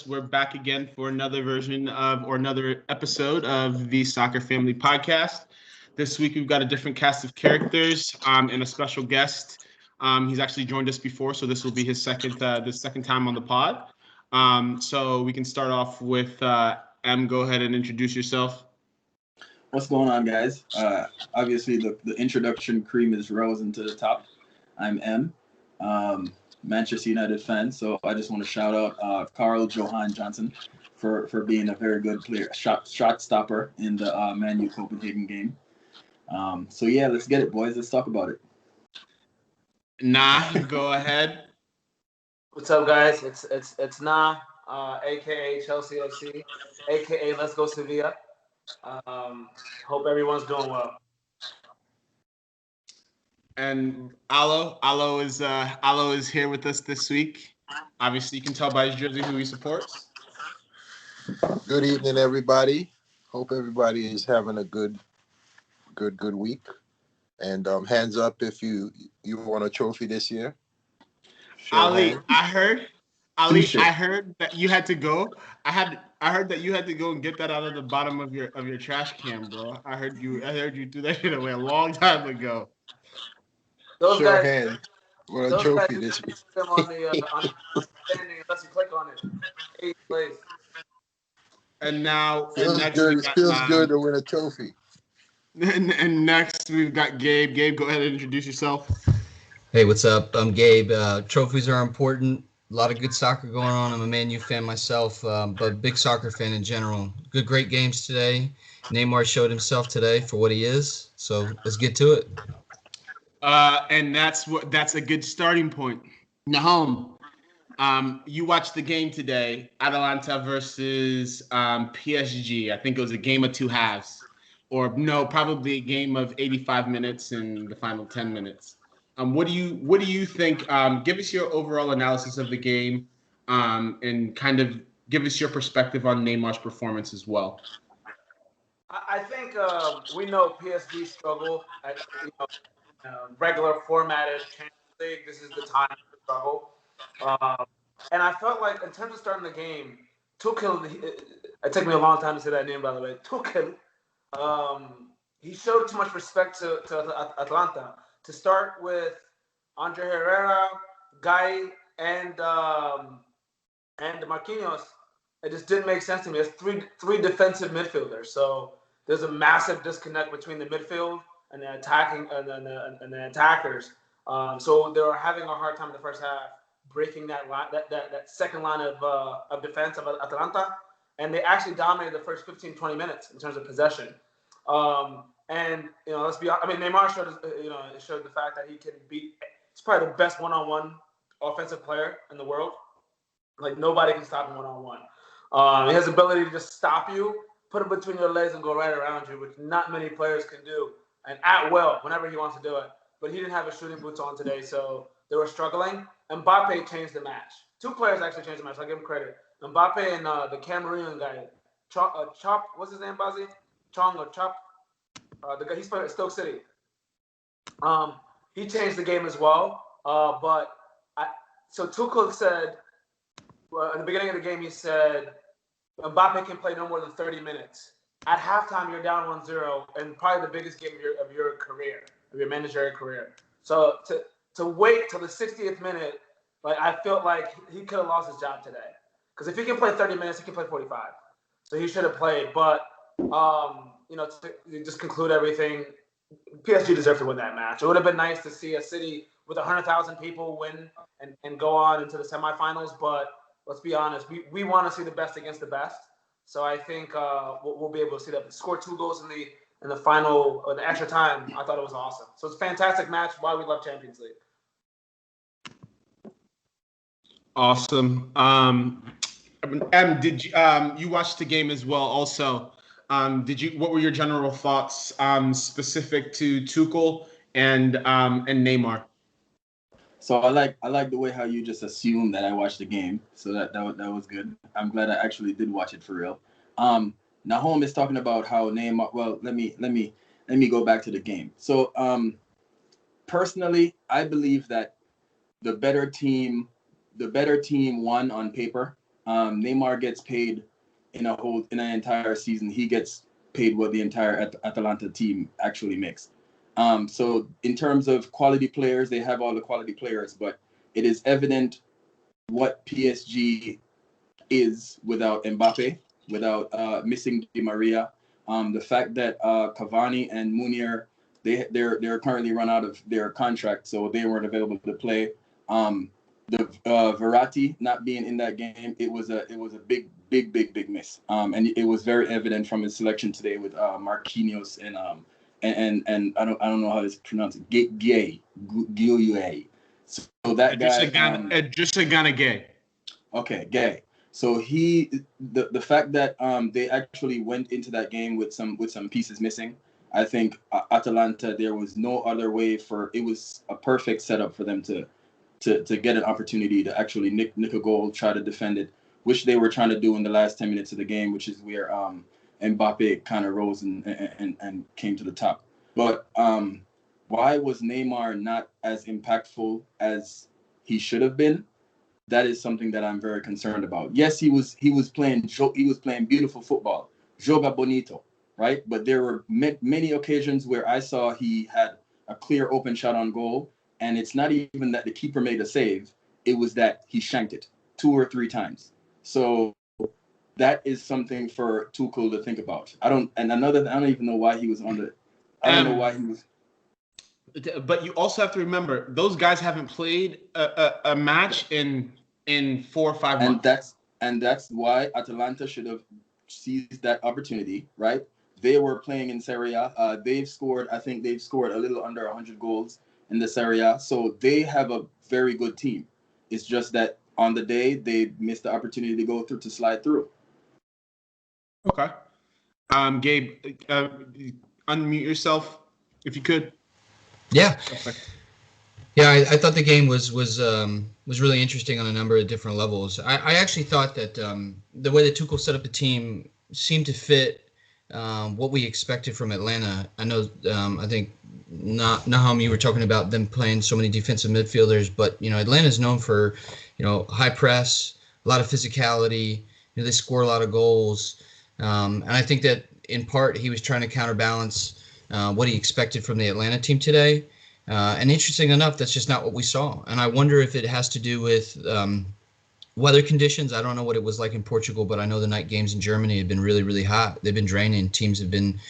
We're back again for another version of or another episode of the Soccer Family Podcast. This week we've got a different cast of characters and a special guest. He's actually joined us before, so this will be his second time on the pod. So we can start off with M. Go ahead and introduce yourself. What's going on, guys? Obviously, the introduction cream is risen to the top. I'm M, Manchester United fan, so I just want to shout out Carl Johan Johnson for being a very good player, shot stopper in the Man U Copenhagen game. So yeah, let's get it, boys. Let's talk about it. Nah, go ahead. What's up, guys? It's Nah, aka Chelsea FC, aka Let's Go Sevilla. Hope everyone's doing well. And Alo is here with us this week. Obviously, you can tell by his jersey who he supports. Good evening, everybody. Hope everybody is having a good week. And hands up if you won a trophy this year. Ali, I heard that you had to go. I heard that you had to go and get that out of the bottom of your trash can, bro. I heard you threw that shit away a long time ago. Those Sure guys, hand. What a trophy this week. them on the standing unless you click on it. 8th place. And now, Feels next good. we It got, feels good to win a trophy. And next we've got Gabe. Gabe, go ahead and introduce yourself. Hey, what's up? I'm Gabe. Trophies are important. A lot of good soccer going on. I'm a Man U fan myself, but big soccer fan in general. Great games today. Neymar showed himself today for what he is. So let's get to it. And that's a good starting point. Nahom, you watched the game today, Atalanta versus PSG. I think it was a game of two halves, or no, probably a game of 85 minutes and the final 10 minutes. What do you think? Give us your overall analysis of the game, and kind of give us your perspective on Neymar's performance as well. I think we know PSG struggle at regular formatted Champions League. This is the time to struggle. And I felt like in terms of starting the game, Tuchel, it took me a long time to say that name, by the way. Tuchel, he showed too much respect to Atlanta. To start with Andre Herrera, Guy, and Marquinhos, it just didn't make sense to me. It's three defensive midfielders, so there's a massive disconnect between the midfield and the attacking and the attackers. So they were having a hard time in the first half breaking that line, that second line of defense of Atalanta, and they actually dominated the first 15-20 minutes in terms of possession. And let's be honest. I mean, Neymar showed the fact that he can beat. He's probably the best one-on-one offensive player in the world. Like nobody can stop him one-on-one. He has the ability to just stop you, put it between your legs, and go right around you, which not many players can do. And at will, whenever he wants to do it. But he didn't have his shooting boots on today, so they were struggling. Mbappe changed the match. Two players actually changed the match. I'll give him credit. Mbappe and the Cameroonian guy, Chop. What's his name, Bazzi? Chong or Chop? The guy he's playing at Stoke City. He changed the game as well. So Tuchel said in the beginning of the game, he said Mbappe can play no more than 30 minutes. At halftime, you're down 1-0, and probably the biggest game of your career, of your managerial career. So to wait till the 60th minute, like I felt like he could have lost his job today. Because if he can play 30 minutes, he can play 45. So he should have played. But to just conclude everything, PSG deserved to win that match. It would have been nice to see a city with 100,000 people win and go on into the semifinals. But let's be honest, we want to see the best against the best. So I think we'll be able to see that. Score 2 goals in the final, or the extra time. I thought it was awesome. So it's a fantastic match. Why we love Champions League. Awesome. Did you watch the game as well? Also, what were your general thoughts specific to Tuchel and Neymar? So I like the way how you just assumed that I watched the game. So that was good. I'm glad I actually did watch it for real. Nahom is talking about how Neymar. Well, let me go back to the game. So personally, I believe that the better team won on paper. Neymar gets paid in an entire season. He gets paid what the entire Atalanta team actually makes. So in terms of quality players, they have all the quality players, but it is evident what PSG is without Mbappe, without missing Di Maria. The fact that Cavani and Munir, they're currently run out of their contract, so they weren't available to play. The Verratti not being in that game, it was a big miss. And it was very evident from his selection today with Marquinhos and I don't know how to pronounce it, Gay. So that guy, just a Ghana gay. Okay, gay. So the fact that they actually went into that game with some pieces missing, I think Atalanta, there was no other way it was a perfect setup for them to get an opportunity to actually nick a goal, try to defend it, which they were trying to do in the last 10 minutes of the game, which is where Mbappe kind of rose and came to the top. But why was Neymar not as impactful as he should have been? That is something that I'm very concerned about. Yes, he was playing beautiful football, joga bonito, right? But there were many occasions where I saw he had a clear open shot on goal, and it's not even that the keeper made a save; it was that he shanked it 2 or 3 times. So that is something for Tuchel to think about. I don't even know why he was on the. I don't know why he was. But you also have to remember, those guys haven't played a match in 4 or 5 months. And that's why Atalanta should have seized that opportunity, right? They were playing in Serie A. I think they've scored a little under 100 goals in the Serie A. So they have a very good team. It's just that on the day they missed the opportunity to slide through. Okay. Gabe, unmute yourself if you could. Yeah. Yeah, I thought the game was really interesting on a number of different levels. I actually thought that the way that Tuchel set up the team seemed to fit what we expected from Atlanta. I know I think Nahum, you were talking about them playing so many defensive midfielders, but Atlanta is known for high press, a lot of physicality. They score a lot of goals, and I think that in part he was trying to counterbalance what he expected from the Atlanta team today. And interesting enough, that's just not what we saw. And I wonder if it has to do with weather conditions. I don't know what it was like in Portugal, but I know the night games in Germany have been really, really hot. They've been draining. Teams have been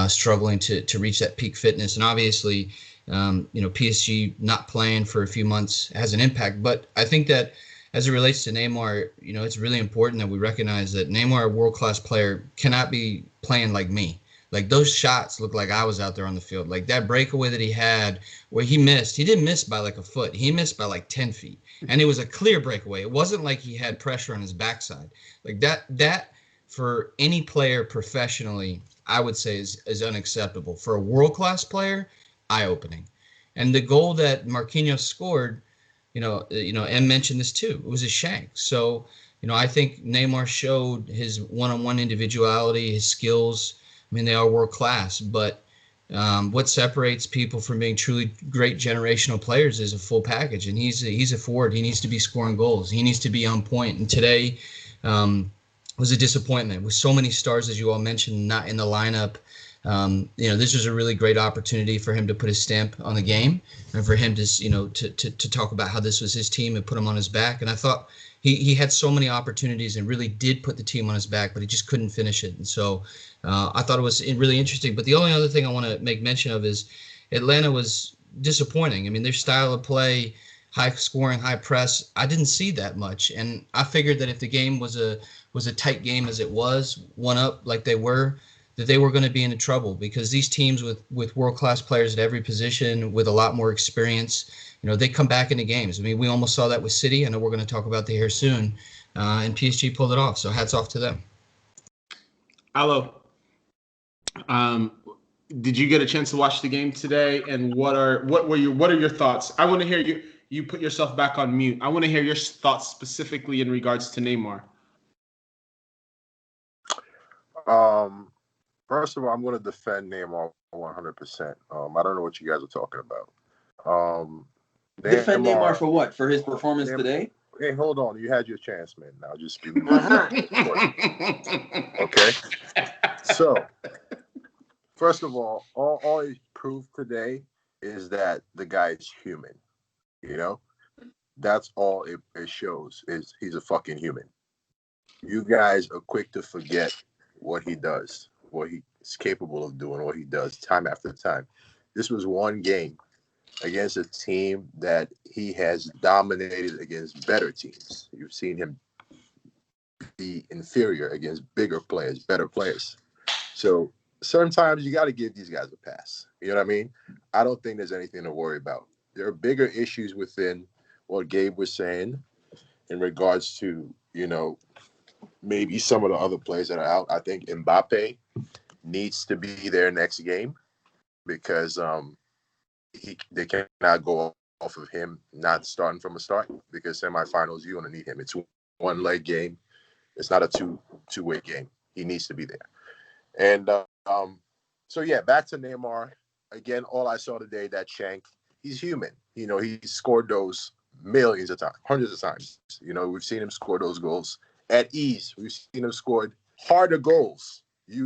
struggling to reach that peak fitness. And obviously, PSG not playing for a few months has an impact. But I think that as it relates to Neymar, it's really important that we recognize that Neymar, a world-class player, cannot be playing like me. Like, those shots look like I was out there on the field. Like, that breakaway that he had where he didn't miss by like a foot. He missed by like 10 feet. And it was a clear breakaway. It wasn't like he had pressure on his backside. Like, that for any player professionally, I would say is unacceptable. For a world-class player, eye-opening. And the goal that Marquinhos scored, Em mentioned this too. It was a shank. So, I think Neymar showed his one-on-one individuality, his skills. I mean, they are world class, but what separates people from being truly great generational players is a full package. And he's a forward. He needs to be scoring goals. He needs to be on point. And today was a disappointment with so many stars, as you all mentioned, not in the lineup. This was a really great opportunity for him to put his stamp on the game and for him to talk about how this was his team and put him on his back. And I thought he had so many opportunities and really did put the team on his back, but he just couldn't finish it. And so I thought it was really interesting. But the only other thing I want to make mention of is Atlanta was disappointing. I mean, their style of play, high scoring, high press, I didn't see that much. And I figured that if the game was a tight game as it was, one up like they were, that they were going to be in trouble, because these teams with world-class players at every position with a lot more experience, they come back into games. I mean, we almost saw that with City. I know we're going to talk about that here soon. And PSG pulled it off. So hats off to them. Hello. Did you get a chance to watch the game today? And what are your thoughts? I want to hear you put yourself back on mute. I want to hear your thoughts specifically in regards to Neymar. First of all, I'm going to defend Neymar 100%. I don't know what you guys are talking about. Defend Neymar for what? For his performance today? Hey, hold on. You had your chance, man. Now just give me Uh-huh. Okay. So, first of all he proved today is that the guy is human. You know, that's all it shows is he's a fucking human. You guys are quick to forget what he does, what he's capable of doing, what he does time after time. This was one game against a team that he has dominated against better teams. You've seen him be inferior against bigger players, better players. So sometimes you got to give these guys a pass. You know what I mean? I don't think there's anything to worry about. There are bigger issues within what Gabe was saying in regards to, maybe some of the other players that are out. I think Mbappe needs to be there next game because they cannot go off of him not starting from a start because semifinals, you're going to need him. It's one leg game. It's not a two-way game. He needs to be there. And so, yeah, back to Neymar. Again, all I saw today, that shank, he's human. He's scored those millions of times, hundreds of times. We've seen him score those goals at ease. We've seen him scored harder goals. He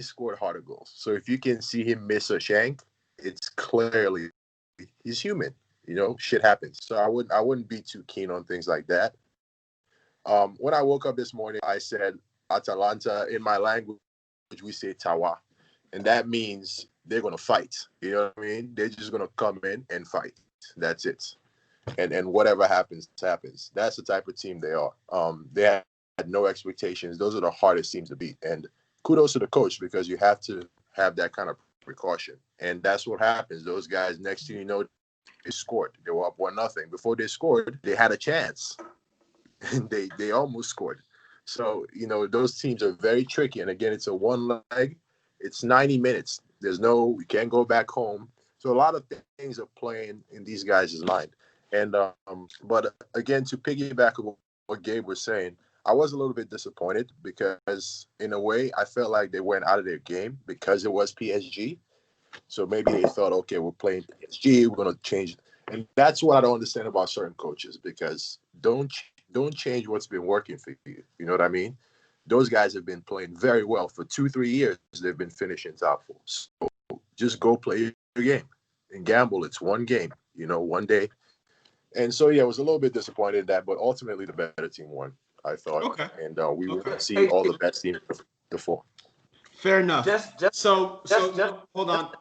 scored harder goals. So if you can see him miss a shank, it's clearly he's human. Shit happens. So I wouldn't be too keen on things like that. When I woke up this morning, I said Atalanta. In my language, we say Tawa. And that means they're going to fight. You know what I mean? They're just going to come in and fight. That's it. And whatever happens, happens. That's the type of team they are. They had no expectations. Those are the hardest teams to beat. And kudos to the coach because you have to have that kind of precaution. And that's what happens. Those guys, next thing you know, they scored. They were up 1-0. Before they scored, they had a chance. And they almost scored. So, those teams are very tricky. And again, it's a one leg. It's 90 minutes. You can't go back home. So a lot of things are playing in these guys' mind. And but again, to piggyback on what Gabe was saying, I was a little bit disappointed because in a way I felt like they went out of their game because it was PSG. So maybe they thought, okay, we're playing PSG, we're gonna change. And that's what I don't understand about certain coaches because don't change what's been working for you. You know what I mean? Those guys have been playing very well for 2-3 years. They've been finishing top four. So just go play your game and gamble. It's one game, one day. And so, yeah, I was a little bit disappointed in that, but ultimately the better team won, I thought. Okay. And we will see all the best teams before. Fair enough. Just Hold on.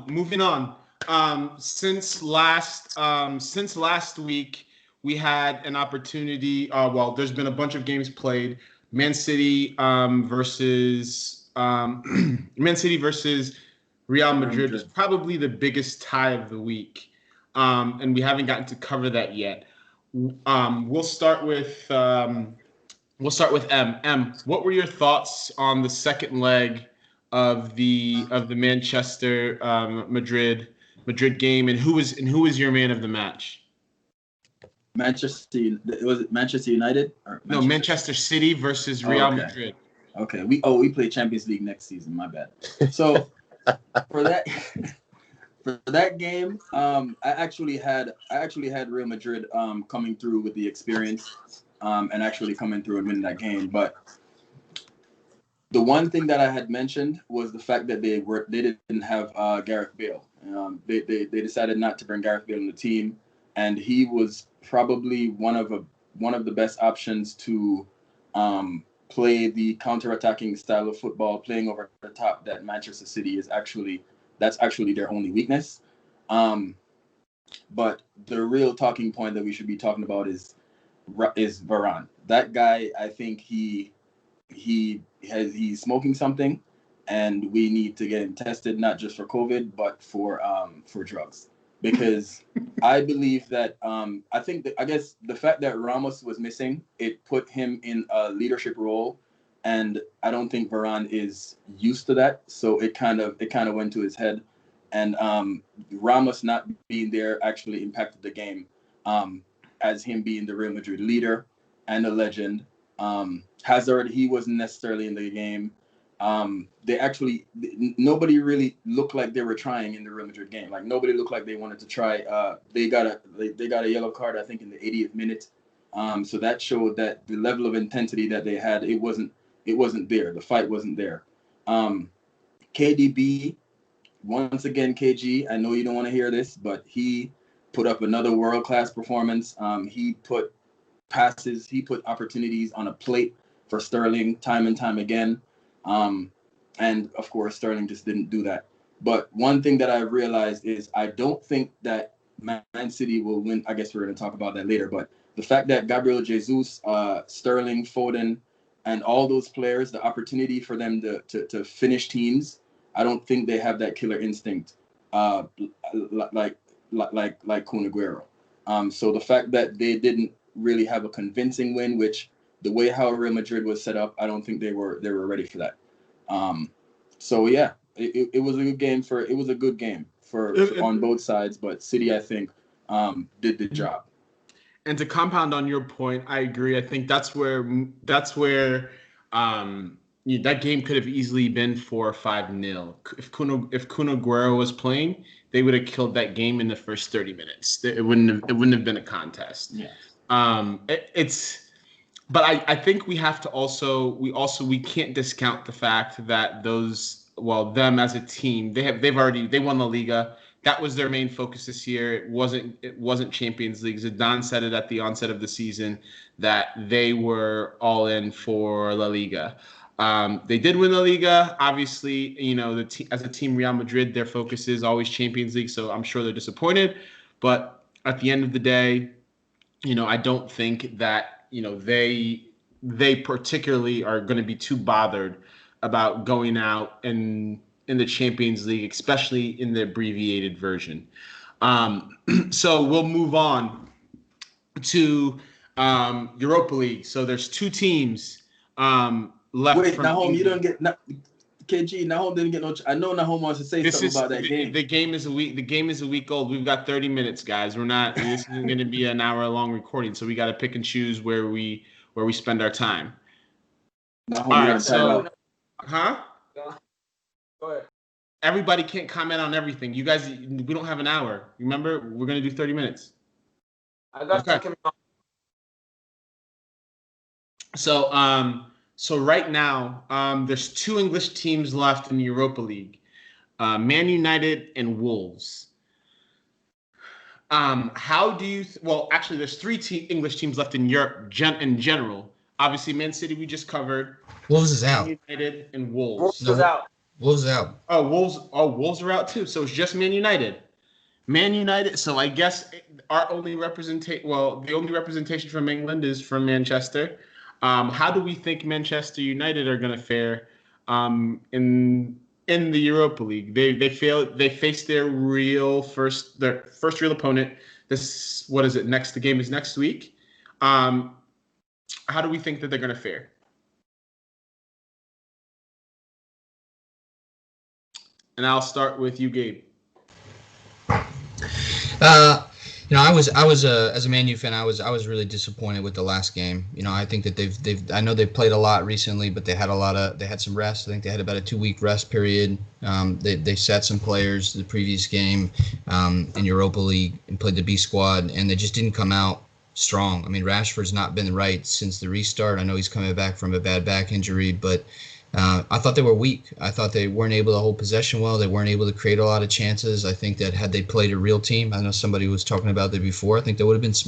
Moving on. Since last week, we had an opportunity. There's been a bunch of games played. Man City versus Real Madrid was probably the biggest tie of the week, and we haven't gotten to cover that yet. We'll start with M. What were your thoughts on the second leg of the Manchester Madrid game, and who was your man of the match? Was it Manchester United or Manchester City versus Real Madrid. Okay, we play Champions League next season. My bad. So for that game, I actually had Real Madrid coming through with the experience and actually coming through and winning that game. But the one thing that I had mentioned was the fact that they didn't have Gareth Bale. They decided not to bring Gareth Bale in the team, and he was probably one of the best options to play the counter-attacking style of football, playing over the top that Manchester City that's actually their only weakness. But the real talking point that we should be talking about is Varane. That guy, I think he's smoking something, and we need to get him tested, not just for COVID, but for drugs. Because I believe that I guess the fact that Ramos was missing, it put him in a leadership role, and I don't think Varane is used to that, so it kind of went to his head, and Ramos not being there actually impacted the game, as him being the Real Madrid leader and a legend. Hazard, he wasn't necessarily in the game. They actually nobody really looked like they were trying in the Real Madrid game. Like nobody looked like they wanted to try. They got a yellow card, I think, in the 80th minute. So that showed that the level of intensity that they had, it wasn't there. The fight wasn't there. KDB, once again, KG, I know you don't want to hear this, but he put up another world-class performance. He put passes, he put opportunities on a plate for Sterling time and time again. And of course, Sterling just didn't do that. But one thing that I realized is I don't think that Man City will win. I guess we're going to talk about that later. But the fact that Gabriel Jesus, Sterling, Foden, and all those players, the opportunity for them to finish teams, I don't think they have that killer instinct like Kun Aguero. So the fact that they didn't really have a convincing win, which the way how Real Madrid was set up, I don't think they were ready for that. So yeah, it was a good game for on both sides, but City, I think, did the job. And to compound on your point, I agree. I think that's where that game could have easily been 4 or 5-0. If Kun Aguero was playing, they would have killed that game in the first 30 minutes. It wouldn't have been a contest. Yeah. But I think we have to we can't discount the fact that them as a team, they won La Liga. That was their main focus this year. It wasn't Champions League. Zidane said it at the onset of the season that they were all in for La Liga. They did win La Liga. Obviously, as a team, Real Madrid, their focus is always Champions League. So I'm sure they're disappointed. But at the end of the day, I don't think that they particularly are going to be too bothered about going out in the Champions League, especially in the abbreviated version. So we'll move on to Europa League. So there's 2 teams left. Wait, Nahom, you don't get KG. Nahom didn't get no. I know Nahom wants to say something about that game. The game is a week old. We've got 30 minutes, guys. This isn't going to be an hour-long recording, so we got to pick and choose where we spend our time. Nahom, all right, so, Go ahead. Everybody can't comment on everything. You guys, we don't have an hour. Remember, we're going to do 30 minutes. I got okay. So right now, there's 2 English teams left in the Europa League, Man United and Wolves. How do you? Actually, there's 3 English teams left in Europe in general. Obviously, Man City we just covered. Wolves is out. Man United and Wolves. Wolves is out. Wolves out. Wolves are out too. So it's just Man United. Man United. So I guess the only representation from England is from Manchester. How do we think Manchester United are going to fare in the Europa League? They faced their first real opponent. The game is next week. How do we think that they're going to fare? And I'll start with you, Gabe. I was as a Man U fan, I was really disappointed with the last game. I think that I know they've played a lot recently, but they had some rest. I think they had about a 2-week rest period. They sat some players the previous game in Europa League and played the B squad, and they just didn't come out strong. I mean, Rashford's not been right since the restart. I know he's coming back from a bad back injury, but I thought they were weak. I thought they weren't able to hold possession well. They weren't able to create a lot of chances. I think that had they played a real team, I know somebody was talking about that before, I think they would have been smoked.